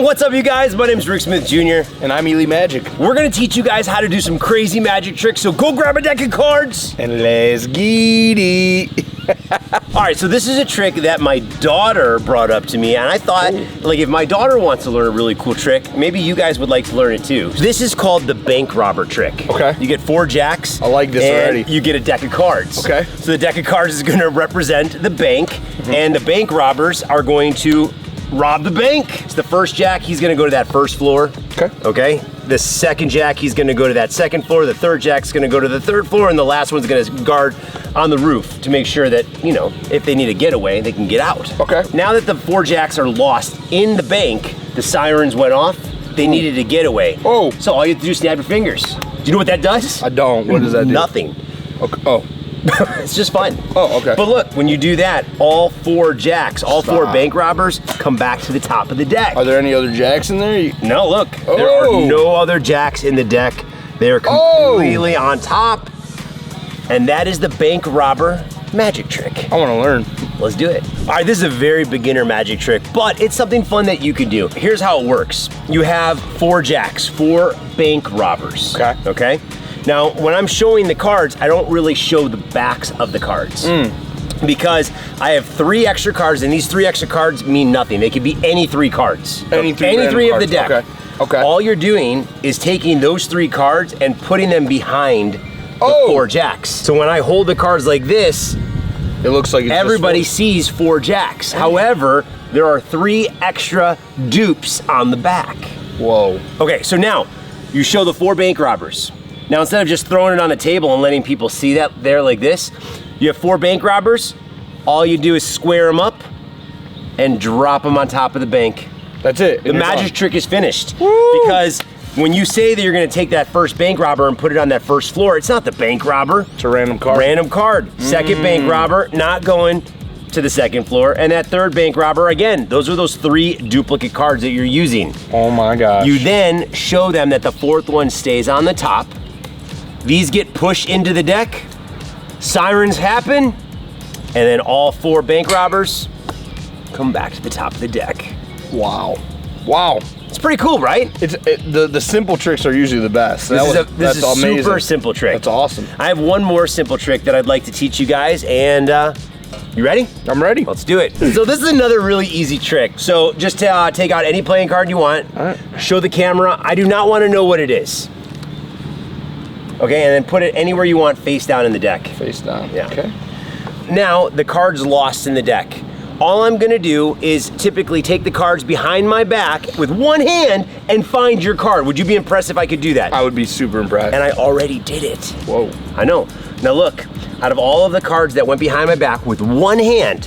What's up, you guys? My name's Rick Smith Jr. And I'm Ely Magic. We're gonna teach you guys how to do some crazy magic tricks, so go grab a deck of cards. And let's get it. All right, so this is a trick that my daughter brought up to me, and I thought, like, if my daughter wants to learn a really cool trick, maybe you guys would like to learn it too. This is called the bank robber trick. Okay. You get 4 jacks. I like this and already. You get a deck of cards. Okay. So the deck of cards is gonna represent the bank, and the bank robbers are going to rob the bank. So the first jack, he's gonna go to that first floor. Okay. Okay. The second jack, he's gonna go to that second floor. The third jack's gonna go to the third floor, and the last one's gonna guard on the roof to make sure that, you know, if they need a getaway, they can get out. Okay. Now that the 4 jacks are lost in the bank, the sirens went off, they needed a getaway. Oh. So all you have to do is snap your fingers. Do you know what that does? I don't. What does that do? Nothing. Okay. Oh. It's just fun. Oh, okay. But look, when you do that, all 4 jacks, all 4 Stop. bank robbers come back to the top of the deck. Are there any other jacks in there? No, look, there are Oh. no other jacks in the deck. They are completely on top. And that is the bank robber magic trick. I want to learn. Let's do it. All right, this is a very beginner magic trick, but it's something fun that you can do. Here's how it works. You have 4 jacks, 4 bank robbers. Okay. Okay? Now, when I'm showing the cards, I don't really show the backs of the cards. Because I have 3 extra cards, and these 3 extra cards mean nothing. They could be any 3 cards. Any three random of the cards. deck. Okay. Okay. All you're doing is taking those 3 cards and putting them behind the 4 jacks. So when I hold the cards like this, It looks like it's everybody just sees 4 jacks. However, there are 3 extra dupes on the back. Whoa. Okay, so now you show the 4 bank robbers. Now, instead of just throwing it on the table and letting people see that there like this, you have 4 bank robbers. All you do is square them up and drop them on top of the bank. That's it. The magic trick is finished. Because when you say that you're gonna take that first bank robber and put it on that first floor, it's not the bank robber. It's a random card. Random card. Second bank robber, not going to the second floor. And that third bank robber, again, those are those 3 duplicate cards that you're using. Oh my gosh. You then show them that the 4th one stays on the top. These get pushed into the deck. Sirens happen. And then all 4 bank robbers come back to the top of the deck. Wow. Wow. It's pretty cool, right? The simple tricks are usually the best. This is a amazing. super simple trick. That's awesome. I have one more simple trick that I'd like to teach you guys, and you ready? I'm ready. Let's do it. So this is another really easy trick. So just take out any playing card you want, All right. show the camera. I do not want to know what it is. Okay, and then put it anywhere you want face down in the deck. Face down. Yeah. Okay. Now, the card's lost in the deck. All I'm gonna do is typically take the cards behind my back with one hand and find your card. Would you be impressed if I could do that? I would be super impressed. And I already did it. Whoa. I know. Now look, out of all of the cards that went behind my back with one hand,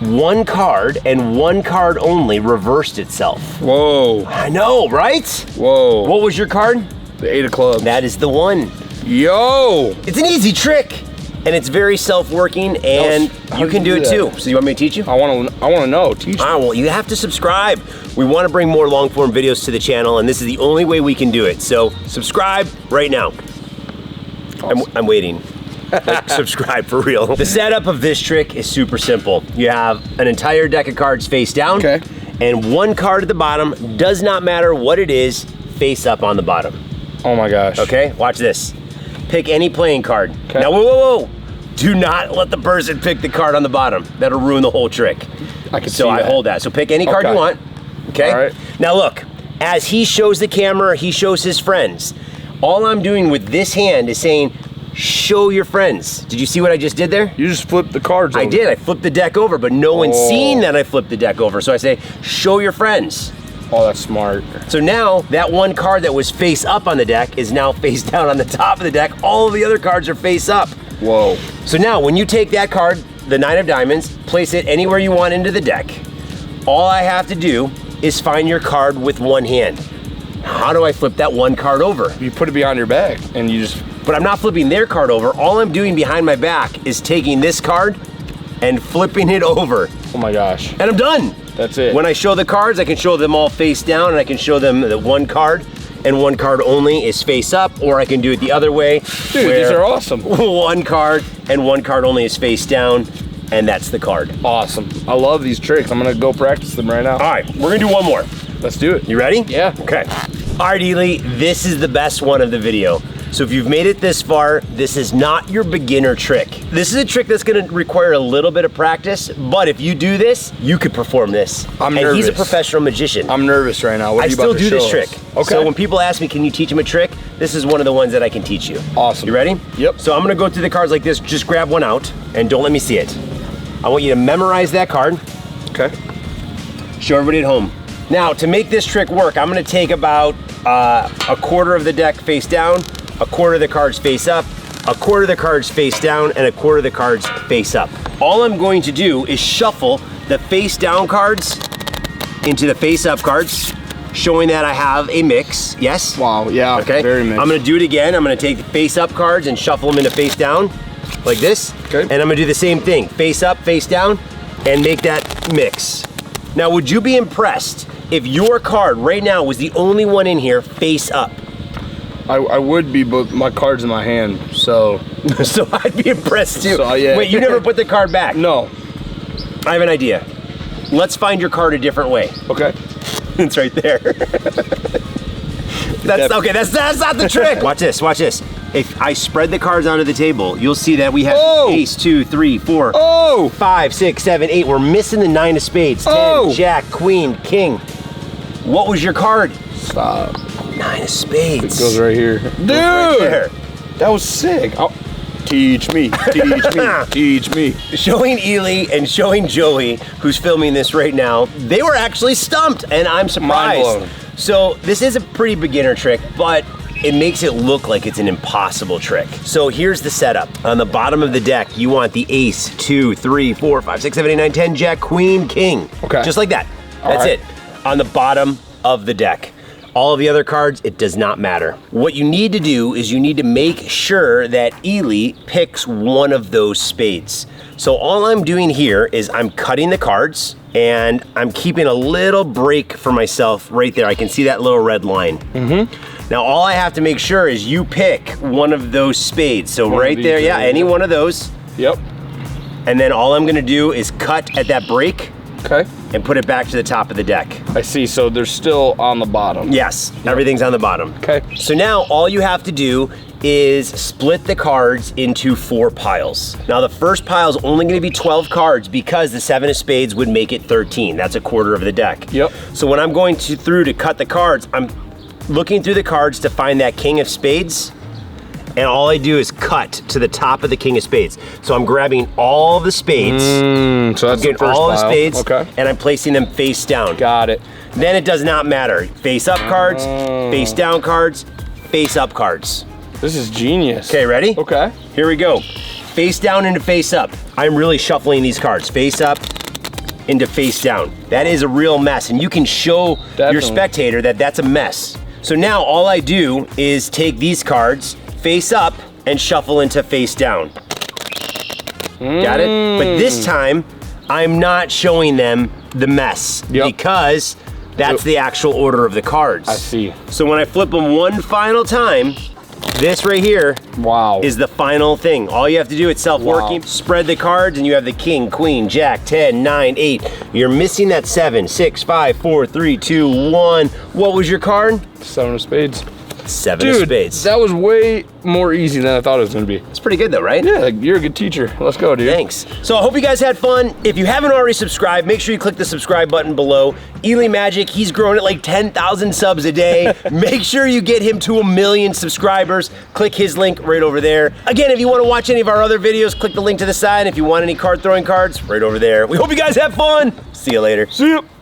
1 card and 1 card only reversed itself. Whoa. I know, right? Whoa. What was your card? The 8 of clubs. That is the one. Yo. It's an easy trick, and it's very self-working, and How you did can you do do it that? too. So you want me to teach you? I want to know. Teach me. All right, well, you have to subscribe. We want to bring more long-form videos to the channel, and this is the only way we can do it. So subscribe right now. I'm waiting. Like, subscribe for real. The setup of this trick is super simple. You have an entire deck of cards face down, Okay. and 1 card at the bottom, does not matter what it is, face up on the bottom. Oh my gosh. Okay, watch this. Pick any playing card. Okay. Now, whoa. Do not let the person pick the card on the bottom. That'll ruin the whole trick. I can So see I that. hold that. So pick any card Okay. you want. Okay? All right. Now look, as he shows the camera, he shows his friends. All I'm doing with this hand is saying, show your friends. Did you see what I just did there? You just flipped the cards I over. did. I flipped the deck over, but no one's Oh. seen that I flipped the deck over. So I say, show your friends. Oh, that's smart. So now that 1 card that was face up on the deck is now face down on the top of the deck. All of the other cards are face up. Whoa. So now when you take that card, the 9 of diamonds, place it anywhere you want into the deck. All I have to do is find your card with 1 hand. How do I flip that 1 card over? You put it behind your back and you just... But I'm not flipping their card over. All I'm doing behind my back is taking this card and flipping it over. Oh my gosh. And I'm done. That's it. When I show the cards, I can show them all face down, and I can show them that 1 card and 1 card only is face up, or I can do it the other way. Dude, these are awesome. 1 card and 1 card only is face down, and that's the card. Awesome. I love these tricks. I'm gonna go practice them right now. All right, we're gonna do one more. Let's do it. You ready? Yeah. Okay. All right, Ely, this is the best one of the video. So if you've made it this far, this is not your beginner trick. This is a trick that's gonna require a little bit of practice, but if you do this, you could perform this. I'm and nervous. he's a professional magician. I'm nervous right now. What I are you still about to do this show trick. us? Okay. So when people ask me, can you teach them a trick? This is one of the ones that I can teach you. Awesome. You ready? Yep. So I'm gonna go through the cards like this. Just grab one out and don't let me see it. I want you to memorize that card. Okay. Show everybody at home. Now, to make this trick work, I'm gonna take about a quarter of the deck face down, a quarter of the cards face up, a quarter of the cards face down, and a quarter of the cards face up. All I'm going to do is shuffle the face down cards into the face up cards, showing that I have a mix, yes? Wow, yeah, Okay, very mixed. I'm gonna do it again. I'm gonna take the face up cards and shuffle them into face down, like this. Okay. And I'm gonna do the same thing, face up, face down, and make that mix. Now, would you be impressed if your card right now was the only one in here face up? I would be, but my card's in my hand, so. So I'd be impressed too. So, yeah. Wait, you never put the card back? No. I have an idea. Let's find your card a different way. Okay. It's right there. That's okay. That's not the trick. Watch this. Watch this. If I spread the cards onto the table, you'll see that we have Oh! ace, 2, 3, 4, Oh! 5, 6, 7, 8. We're missing the 9 of spades. 10, Oh! jack, queen, king. What was your card? Stop. 9 of spades. It goes right here. Dude! Right there. That was sick. Teach me, teach me, teach me. Showing Ely and showing Joey, who's filming this right now, they were actually stumped, and I'm surprised. Mind blown. So this is a pretty beginner trick, but it makes it look like it's an impossible trick. So here's the setup. On the bottom of the deck, you want the ace, 2, 3, 4, 5, 6, 7, 8, 9, 10, jack, queen, king. Okay. Just like that. All That's right. it. On the bottom of the deck. All of the other cards, it does not matter. What you need to do is you need to make sure that Ely picks one of those spades. So all I'm doing here is I'm cutting the cards and I'm keeping a little break for myself right there. I can see that little red line. Now all I have to make sure is you pick one of those spades. So One of right these there, yeah, right any here. one of those. Yep. And then all I'm gonna do is cut at that break Okay. and put it back to the top of the deck. I see. So they're still on the bottom. Yes, everything's on the bottom. Okay. So now all you have to do is split the cards into 4 piles. Now the first pile is only gonna be 12 cards because the 7 of spades would make it 13. That's a quarter of the deck. Yep. So when I'm going through to cut the cards, I'm looking through the cards to find that king of spades, and all I do is cut to the top of the king of spades. So I'm grabbing all the spades, So that's the getting first all the pile. spades, Okay. and I'm placing them face down. Got it. Then it does not matter. Face up cards, face down cards, face up cards. This is genius. Okay, ready? Okay. Here we go. Face down into face up. I'm really shuffling these cards. Face up into face down. That is a real mess, and you can show your Definitely. spectator that that's a mess. So now all I do is take these cards face up and shuffle into face down. Got it? But this time, I'm not showing them the mess Yep. because that's the actual order of the cards. I see. So when I flip them one final time, this right here Wow. is the final thing. All you have to do, it's self-working. Wow. Spread the cards and you have the king, queen, jack, 10, 9, 8. You're missing that 7, 6, 5, 4, 3, 2, 1. What was your card? 7 of spades. 7 of Dude, spades. that was way more easy than I thought it was gonna be. It's pretty good though, right? Yeah, like, you're a good teacher. Let's go, dude. Thanks. So I hope you guys had fun. If you haven't already subscribed, make sure you click the subscribe button below. Ely Magic, he's growing at like 10,000 subs a day. Make sure you get him to 1 million subscribers. Click his link right over there. Again, if you want to watch any of our other videos, click the link to the side. If you want any card throwing cards, right over there. We hope you guys have fun. See you later. See ya.